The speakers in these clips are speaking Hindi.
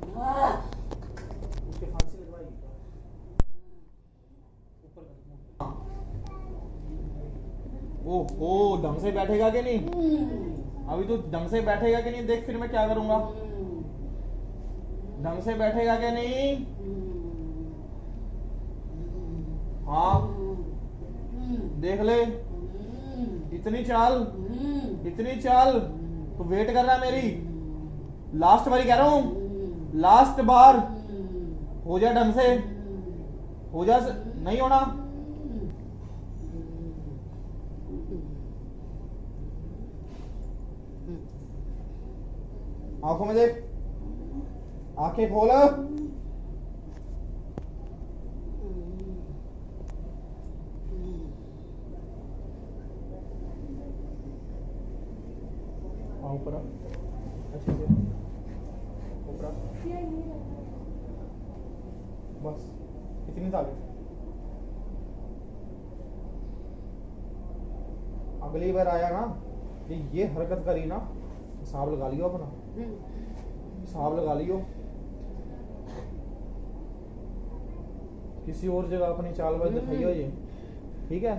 उसके फांसी लगवाएगी क्या? ऊपर कर। ओहो, ढंग से बैठेगा कि नहीं? अभी तो ढंग से बैठेगा कि नहीं, देख फिर मैं क्या करूंगा। ढंग से बैठेगा कि नहीं? हाँ देख ले, इतनी चाल, इतनी चाल। तो वेट कर रहा मेरी, लास्ट बारी कह रहा हूं, लास्ट बार। हो जा ढंग से, हो जा। नहीं होना। आंखों में देख, आंखें खोल। ऊपर अच्छे से ऊपर। बस इतनी ताकत। अगली बार आया ना ये हरकत करी ना, हिसाब लगा लियो अपना, हिसाब लगा लियो। किसी और जगह अपनी चालबाजी दिखाइयो ये, ठीक है?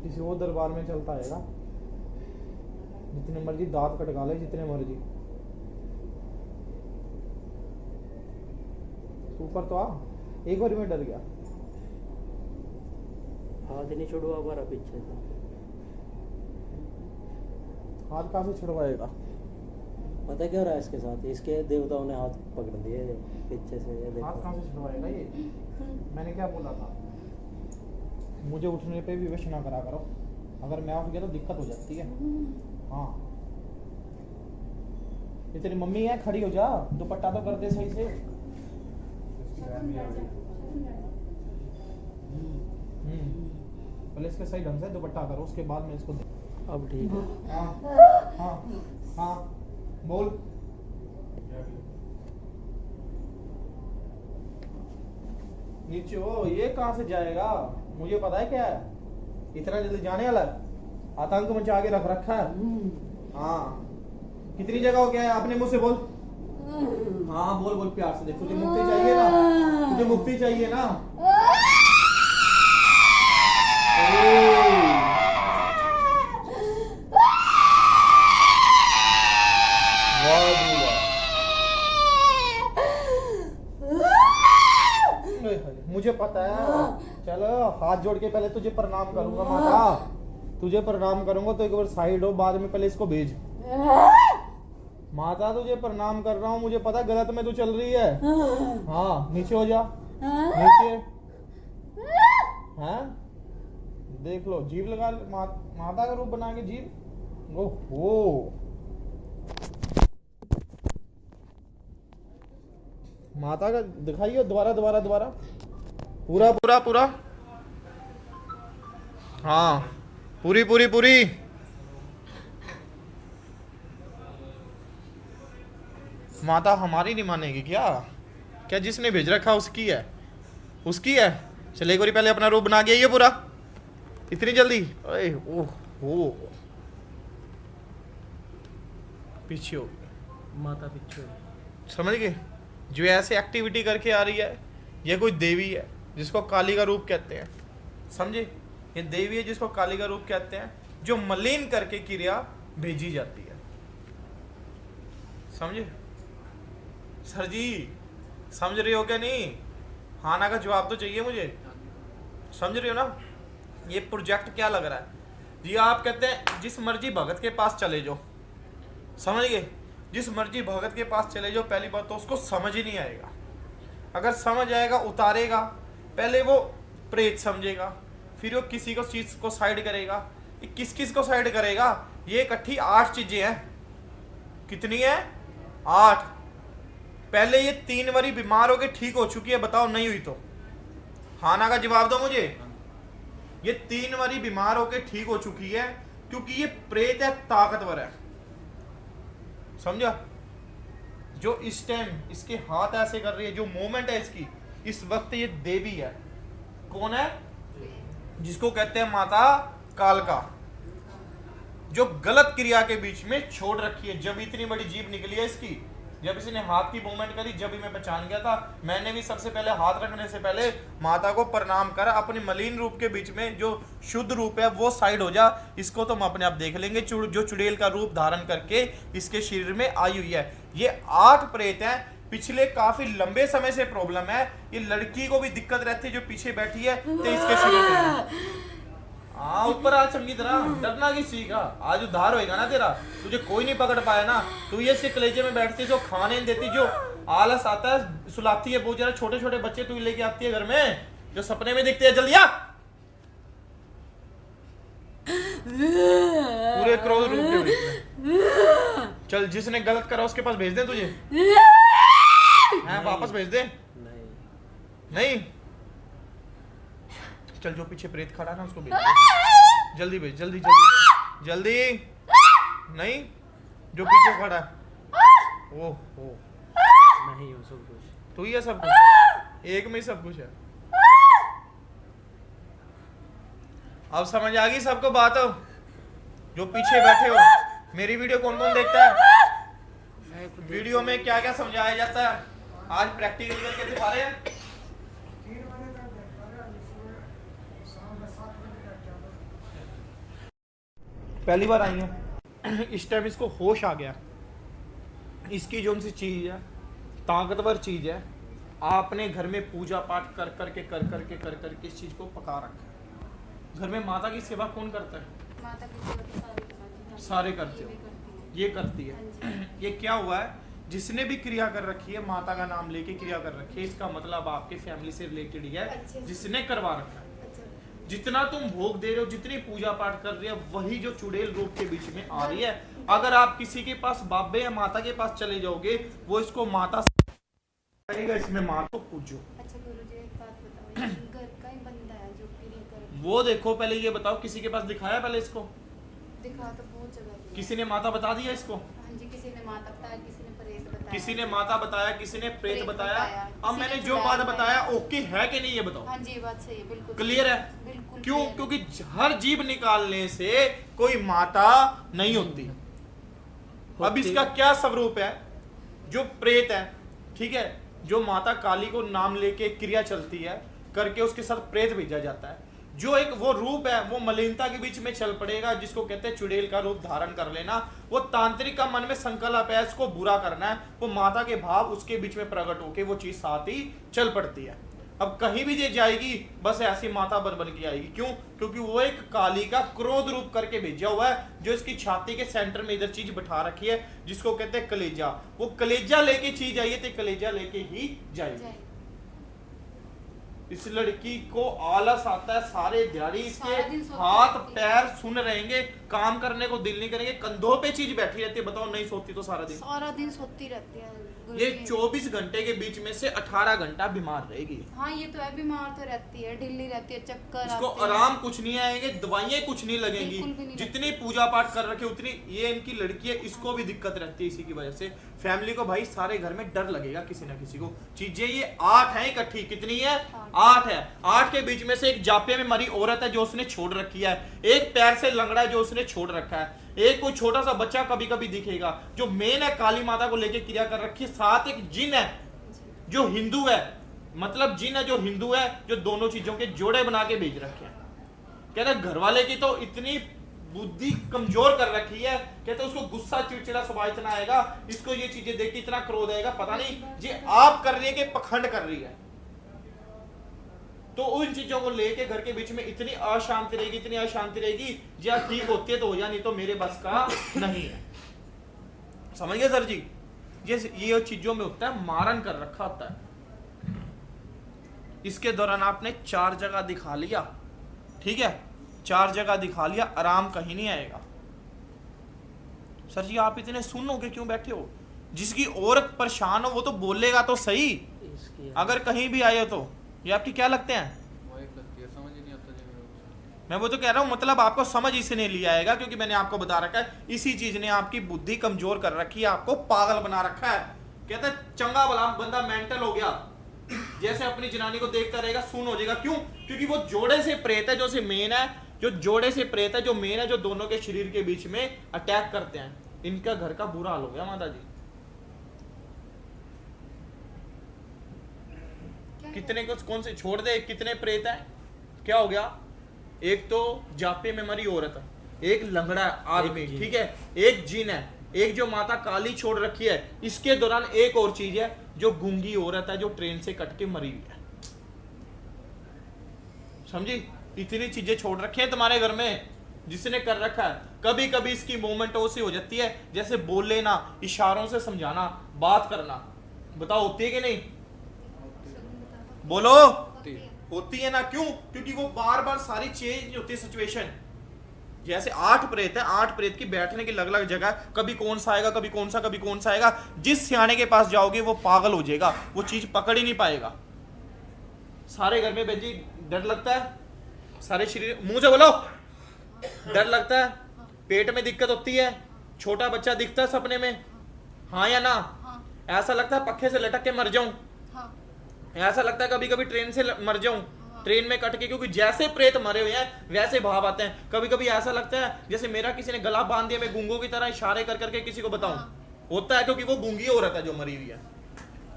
किसी और दरबार में चलता आएगा, जितने मर्जी दांत कटका ले, जितने मर्जी। ऊपर तो आ, एक बार में डर गया। हाथ नहीं छुड़वा पा रहा पीछे से। हाथ कहाँ से छुड़वाएगा? पता क्या हो रहा है इसके साथ? इसके देवताओं ने हाथ पकड़ दिए पीछे से। ये देखो। हाथ कहाँ से छुड़वाएगा ये? मैंने क्या बोला था? मुझे उठने पे भी विश ना करा करो, अगर मैं उठ गया तो दिक्कत हो जाती है। हाँ, ये तेरी मम्मी है, खड़ी हो जा, दुपट्टा तो कर दे सही से। पहले इसके सही ढंग से दुपट्टा करो, उसके बाद में इसको। अब ठीक है। हाँ हाँ हाँ बोल। नीचे हो, ये कहाँ से जाएगा? मुझे पता है क्या है, इतना जल्दी जाने वाला है? आतंक मचा के रख रखा है। हाँ, कितनी जगह हो गया है? अपने मुंह से बोल। हाँ बोल बोल प्यार से। देख, तुझे मुक्ति चाहिए ना, तुझे मुक्ति चाहिए ना? मुझे पता है। चलो हाथ जोड़ के पहले तुझे प्रणाम करूंगा माता, तुझे प्रणाम करूंगा तो एक बार साइड हो, बाद में पहले इसको भेज। माता तुझे प्रणाम कर रहा हूँ, मुझे पता गलत में तू चल रही है। हाँ नीचे हो जा, नीचे। हैं देख लो, जीभ लगा माता का रूप बना के जीभ। ओहो, माता का दिखाइए दोबारा दोबारा दोबारा, पूरा पूरा पूरा। हाँ पूरी पूरी पूरी। माता हमारी नहीं मानेगी क्या? क्या जिसने भेज रखा उसकी है, उसकी है। चले एक बार पहले अपना रूप बना के आइए पूरा। इतनी जल्दी? अरे ओह, पीछे हो गई माता पीछे। समझ गए? जो ऐसे एक्टिविटी करके आ रही है, ये कोई देवी है जिसको काली का रूप कहते हैं। समझे? ये देवी है जिसको काली का रूप कहते हैं, जो मलिन करके क्रिया भेजी जाती है। समझे? सर जी समझ रहे हो क्या नहीं? हाँ ना का जवाब तो चाहिए मुझे। समझ रहे हो ना? ये प्रोजेक्ट क्या लग रहा है जी? आप कहते हैं जिस मर्जी भगत के पास चले जाओ, समझ गए? जिस मर्जी भगत के पास चले जाओ, पहली बात तो उसको समझ ही नहीं आएगा। अगर समझ आएगा उतारेगा, पहले वो प्रेत समझेगा, फिर वो किसी को चीज को साइड करेगा। ये किस किस को साइड करेगा? ये इकट्ठी 8 चीजें हैं। कितनी है? 8। पहले ये 3 बारी बीमार होके ठीक हो चुकी है, बताओ नहीं हुई तो? हाँ ना का जवाब दो मुझे। ये 3 बारी बीमार होके ठीक हो चुकी है, क्योंकि ये प्रेत है, ताकतवर है। समझा? जो इस टाइम इसके हाथ ऐसे कर रही है, जो मूवमेंट है इसकी, इस वक्त ये देवी है। कौन है? जिसको कहते हैं माता कालका। जो गलत क्रिया के बीच में छोड़ रखी है। जब इतनी बड़ी जीभ निकली है इसकी, जब इसने हाथ की मूवमेंट करी, जब ही मैं पहचान गया था। मैंने भी सबसे पहले हाथ रखने से पहले माता को प्रणाम कर, अपने मलिन रूप के बीच में जो शुद्ध रूप है वो साइड हो जा। इसको तो हम अपने आप देख लेंगे, जो चुड़ैल का रूप धारण करके इसके शरीर में आई हुई है। ये 8 प्रेत हैं। पिछले काफी लंबे समय से प्रॉब्लम है। ये लड़की को भी दिक्कत रहती है जो पीछे बैठी है, तो इसके शरीर में हाँ ऊपर आ चंगी तरह। डरना किस चीज का? आज उद्धार होएगा ना तेरा। तुझे कोई नहीं पकड़ पाया ना। तू ये इसके कलेजे में बैठती, जो खाने नहीं देती, जो आलस आता है, सुलाती है बहुत ज्यादा। छोटे छोटे बच्चे तू लेके आती है घर में, जो सपने में दिखते हैं। जल्दी आ, पूरे क्रोध रूप के बीच में। चल, जिसने गलत करा उसके पास भेज दे तुझे। हैं, वापस भेज दे। नहीं, चल जो पीछे प्रेत खड़ा ना उसको भेज दे। जल्दी भेज, जल्दी जल्दी जल्दी। नहीं, जो पीछे खड़ा है। ओह मैं ही हूँ सब कुछ। तू ही है सब कुछ, एक में ही सब कुछ है। अब समझ आ गई सबको बात? जो पीछे बैठे हो, मेरी वीडियो कौन कौन देखता है? वीडियो में क्या क्या समझाया जाता है आज प्रैक्टिकल करके दिखा रहे हैं। पहली बार आई है, इस टाइम इसको होश आ गया। इसकी जो सी चीज है, ताकतवर चीज है, आपने घर में पूजा पाठ कर करके इस चीज को पका रखा है। घर में माता की सेवा कौन करता है? माता की सेवा तो सारे करते हैं। सारे करते हो, ये करती है। ये क्या हुआ है, जिसने भी क्रिया कर रखी है, माता का नाम लेके क्रिया कर रखी है, इसका मतलब आपके फैमिली से रिलेटेड ही है, जिसने करवा रखा है। जितना तुम भोग दे रहे हो, जितनी पूजा पाठ कर रहे हो, वही जो चुड़ैल रूप के बीच में आ रही है। अगर आप किसी के पास बाबे या माता के पास चले जाओगे, वो इसको माता कहेगा, इसमें माँ को पूजो। अच्छा गुरुजी, एक बात बताओ, घर का ही बंदा है जो क्रिया कर। वो देखो, पहले ये बताओ, किसी के पास दिखाया पहले इसको? दिखा तो बहुत जगह। किसी ने माता बता दिया इसको? हाँ जी, किसी ने माता बताया, किसी ने प्रेत बताया। किसी ने माता बताया, किसी ने प्रेत बताया। अब मैंने जो चुड़ैल बात बताया ओके है कि नहीं, ये बताओ। हाँ जी, ये बात सही है, बिल्कुल क्लियर है? बिल्कुल क्यों? clear है। क्योंकि हर जीव निकालने से कोई माता नहीं होती। अब इसका क्या स्वरूप है? जो प्रेत है, ठीक है, जो माता काली को नाम लेके क्रिया चलती है, करके उसके साथ प्रेत भेजा जाता है। जो एक वो रूप है, वो मलिनता के बीच में चल पड़ेगा, जिसको कहते हैं चुड़ैल का रूप धारण कर लेना। वो तांत्रिक का मन में संकल्प है, इसको बुरा करना है। वो माता के भाव उसके बीच में प्रकट होके वो चीज साथ ही चल पड़ती है। अब कहीं भी ये जाएगी, बस ऐसी माता बन के आएगी। क्यों? क्योंकि वो एक काली का क्रोध रूप करके भेजा हुआ है, जो इसकी छाती के सेंटर में इधर चीज बिठा रखी है, जिसको कहते हैं कलेजा। वो कलेजा लेके चीज आई है, तो कलेजा लेके ही जाएगी। इस लड़की को आलस आता है, सारे दिहाड़ी इसके हाथ पैर सुन रहेंगे, काम करने को दिल नहीं करेंगे, कंधों पे चीज बैठी रहती है। बताओ, नहीं सोती तो सारा दिन सोती रहती है। ये 24 घंटे के बीच में से 18 घंटा बीमार रहेगी। हाँ, ये तो है, बीमार तो रहती है, ढिल्ली रहती है, चक्कर इसको आते हैं। आराम कुछ नहीं आएंगे, दवाइयां कुछ नहीं लगेंगी। बिल्कुल भी नहीं जितनी पूजा पाठ कर रखे उतनी ये इनकी लड़की है, इसको भी दिक्कत रहती है इसी की वजह से। फैमिली को भाई सारे घर में डर लगेगा किसी ना किसी को। चीजें ये 8 है इकट्ठी। कितनी है? 8 है। 8 के बीच में से एक जापे में मरी औरत है जो उसने छोड़ रखी है, एक पैर से लंगड़ा है जो उसने छोड़ रखा है, एक कोई छोटा सा बच्चा कभी कभी दिखेगा। जो मेन है, काली माता को लेके क्रिया कर रखी है। साथ एक जिन है जो हिंदू है, मतलब जिन है जो हिंदू है, जो दोनों चीजों के जोड़े बना के भेज रखे हैं। कहते घर वाले की तो इतनी बुद्धि कमजोर कर रखी है, कहते उसको गुस्सा चिड़चिड़ा स्वभाव इतना आएगा, इसको ये चीजें देख के इतना क्रोध आएगा, पता नहीं जी आप कर रही है कि पखंड कर रही है। तो उन चीजों को लेके घर के बीच में इतनी अशांति रहेगी, इतनी अशांति रहेगी। जी ठीक होती है तो हो जा, नहीं तो मेरे बस का नहीं है। समझ गए सर जी? ये चीजों में होता है, मारन कर रखा होता है। इसके दौरान आपने 4 जगह दिखा लिया, ठीक है, 4 जगह दिखा लिया, आराम कहीं नहीं आएगा। सर जी आप इतने सुन्न होके क्यों बैठे हो? जिसकी औरत परेशान हो वो तो बोलेगा तो सही, अगर कहीं भी आए तो। ये आपकी क्या लगते हैं? समझ ही नहीं आता। मैं वो तो कह रहा हूँ, मतलब आपको समझ इसने लिया आएगा, क्योंकि मैंने आपको बता रखा है, इसी चीज ने आपकी बुद्धि कमजोर कर रखी है, आपको पागल बना रखा है। कहता है चंगा भला बंदा मेंटल हो गया, जैसे अपनी जनानी को देखता रहेगा सुन हो जाएगा। क्यों? क्योंकि वो जोड़े से प्रेत है, जो से मेन है, जो जोड़े से प्रेत है, जो मेन है, जो दोनों के शरीर के बीच में अटैक करते हैं, इनका घर का बुरा हाल हो गया माता जी। कितने को कौन से छोड़ दे, कितने प्रेत है, क्या हो गया? एक तो जापे में मरी औरत, एक लंगड़ा आदमी, ठीक है, एक जीन है, एक जो माता काली छोड़ रखी है। इसके दौरान एक और चीज है, जो गूंगी औरत है, जो ट्रेन से कट के मरी हुई है। समझी? इतनी चीजें छोड़ रखी हैं तुम्हारे घर में, जिसने कर रखा है। कभी कभी इसकी मूवमेंट ऐसी हो जाती है जैसे बोले ना, इशारों से समझाना, बात करना। बताओ होती है कि नहीं? बोलो। होती है ना, क्यों? क्योंकि वो बार बार सारी चेंज होती है सिचुएशन। जैसे 8 प्रेत है, 8 प्रेत की बैठने की अलग अलग जगह, कभी कौन सा आएगा, कभी कौन सा, कभी कौन सा आएगा। जिस सियाने के पास जाओगे वो पागल हो जाएगा, वो चीज पकड़ ही नहीं पाएगा। सारे घर में बेजी डर लगता है, सारे शरीर, मुंह से बोलो, डर लगता है, पेट में दिक्कत होती है, छोटा बच्चा दिखता है सपने में, हाँ या ना? ऐसा लगता है पक्के से लटक के मर जाऊं, ऐसा लगता है कभी कभी ट्रेन से मर जाऊं, ट्रेन में कट के, क्योंकि जैसे प्रेत मरे हुए हैं वैसे भाव आते हैं। कभी कभी ऐसा लगता है जैसे मेरा किसी ने गला बांध दिया, मैं गूंगों की तरह इशारे कर करके किसी को बताऊं। होता है क्योंकि वो गूंगी औरत है जो मरी हुई है।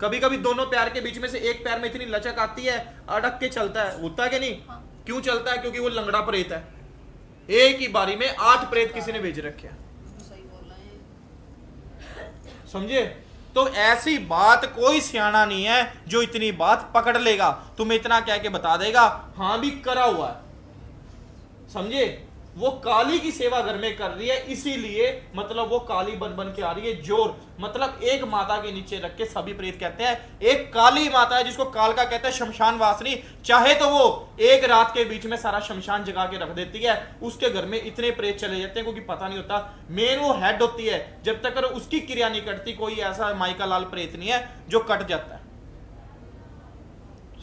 कभी कभी दोनों पैर के बीच में से एक पैर में इतनी लचक आती है, अटक के चलता है। होता है कि नहीं? क्यों चलता है? क्योंकि वो लंगड़ा प्रेत है। एक ही बारी में 8 प्रेत किसी ने भेज रखे हैं। समझे? तो ऐसी बात कोई सियाना नहीं है जो इतनी बात पकड़ लेगा, तुम्हें इतना कह के बता देगा हां भी करा हुआ है। समझे? वो काली की सेवा घर में कर रही है, इसीलिए मतलब वो काली बन बन के आ रही है। जोर मतलब एक माता के नीचे रख के सभी प्रेत कहते हैं। एक काली माता है जिसको कालका कहते हैं, शमशान वासनी। चाहे तो वो एक रात के बीच में सारा शमशान जगा के रख देती है, उसके घर में इतने प्रेत चले जाते हैं क्योंकि पता नहीं होता। मेन वो हेड होती है, जब तक उसकी क्रिया नहीं कटती कोई ऐसा माइका लाल प्रेत नहीं है जो कट जाता है।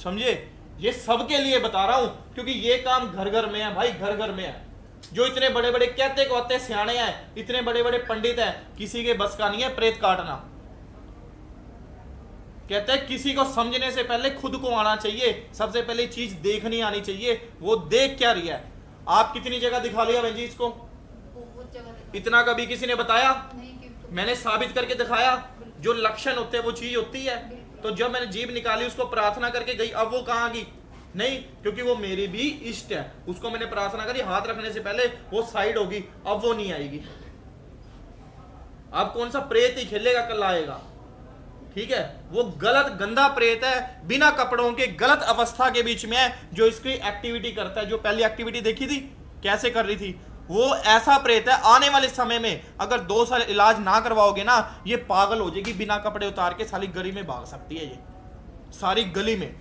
समझे? ये सबके लिए बता रहा हूं क्योंकि ये काम घर घर में है भाई, घर घर में है। जो इतने बड़े बड़े कहते को आते सियाने हैं, इतने बड़े बड़े पंडित हैं, किसी के बस का नहीं है प्रेत काटना। कहते हैं किसी को समझने से पहले खुद को आना चाहिए, सबसे पहले चीज देखनी आनी चाहिए। वो देख क्या रही है? आप कितनी जगह दिखा लिया बहन जी इसको? बहुत जगह इतना कभी किसी ने बताया? नहीं, क्योंकि मैंने साबित करके दिखाया। जो लक्षण होते हैं वो चीज होती है। तो जब मैंने जीभ निकाली, उसको प्रार्थना करके गई, अब वो कहां गई? नहीं, क्योंकि वो मेरी भी इष्ट है। उसको मैंने प्रार्थना करी, हाथ रखने से पहले वो साइड होगी, अब वो नहीं आएगी। अब कौन सा प्रेत ही खेलेगा, कल आएगा। ठीक है? वो गलत गंदा प्रेत है, बिना कपड़ों के गलत अवस्था के बीच में है, जो इसकी एक्टिविटी करता है। जो पहली एक्टिविटी देखी थी कैसे कर रही थी, वो ऐसा प्रेत है। आने वाले समय में अगर 2 साल इलाज ना करवाओगे ना, ये पागल हो जाएगी, बिना कपड़े उतार के सारी गली में भाग सकती है। ये सारी गली में,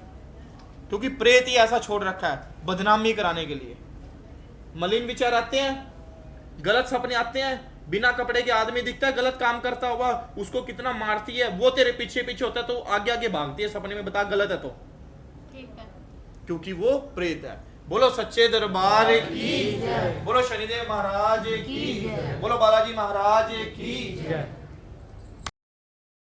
क्योंकि प्रेत ही ऐसा छोड़ रखा है बदनामी कराने के लिए। मलिन विचार आते हैं, गलत सपने आते हैं, बिना कपड़े के आदमी दिखता है गलत काम करता हुआ, उसको कितना मारती है, वो तेरे पीछे पीछे होता है तो आगे आगे भागती है सपने में। बता गलत है तो? ठीक है। क्योंकि वो प्रेत है। बोलो सच्चे दरबार की, बोलो शनिदेव महाराज की, बोलो बालाजी महाराज की।